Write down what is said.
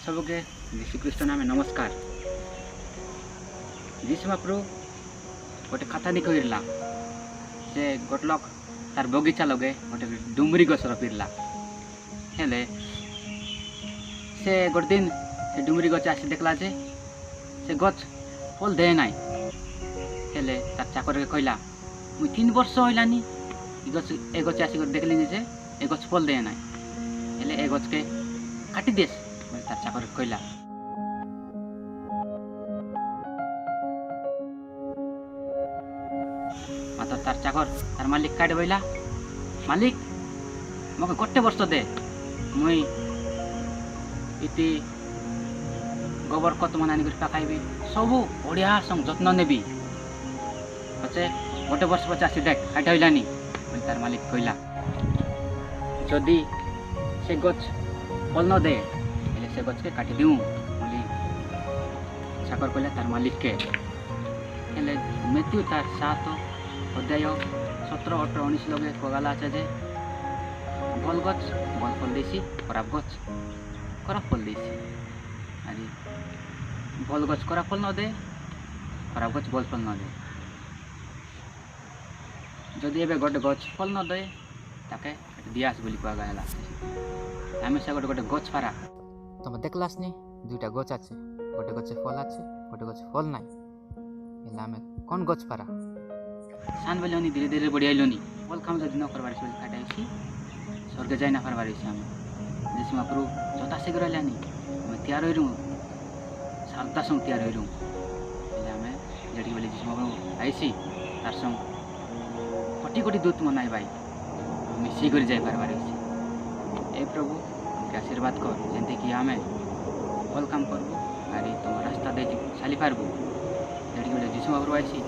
सबके यीशु ख्रीष्ट नाम नमस्कार। यीशु महाप्रभु गोटे कथा नहीं कहला से गोटे लोक तार बगीचा लगे गोटे डुमरी गछ रपिला हेले से गोटे दिन से डुमरी गछ आसी देखला जे से गछ फल दे ना हेले तार चाकर के कहला मुई 3 वर्ष होइलानी ए गछ आसी देखली जे ए गछ फल दे ना हेले ए गछ के काटी देस तार चाकर के कहला। माता तार चाकर तार मालिक काटे बोला मालिक मके गोटे वर्ष दे मुई इति गोबर खत मन आनी पकाइबी सबू बढ़िया संग जत्न नेबी पचे गोटे वर्ष पचे आसी देख काटे होइलानी तार मालिक कहला जदि से गछ फल न दे हेले से गछ के काटी दिऊ बोली चाकर कहला तार मालिक के हेले मृत्यु तार 7 अध्याय 17, 18, 19 लगे कगाला আছে যে भल गछ भल फल देसी खराब गछ खराब फल देसी अरे भल गछ खराब फल न दे खराब गछ भल फल न दे जदि एबे गोटे गछ फल न दे ताके दियास बोली कगाला आमे से गोटे गछ पारा तमे देखलास नी दुईटा गछ আছে गोटे गछ फल আছে गोटे गछ फल নাই एला आमे कोन गछ पारा सान बेले अनि धीरे धीरे बढ़िया आइलोनी फल खाम जदि न करबार से काटाइसी स्वर्ग जाय ना करबार से आमे यीशु महाप्रभु जता शीघ्र लानी आमे तैयार होइरु सालता संग तैयार होइरु एले आमे जडी बेले यीशु महाप्रभु आइसी तार संग कोटी कोटी दूत मनाई भाई आमे शीघ्र जाय करबार से ए प्रभु हमके आशीर्वाद कर जेंते कि आमे फल काम करबो आरी तुम रास्ता दे चली पारबो जडी बेले यीशु महाप्रभु आइसी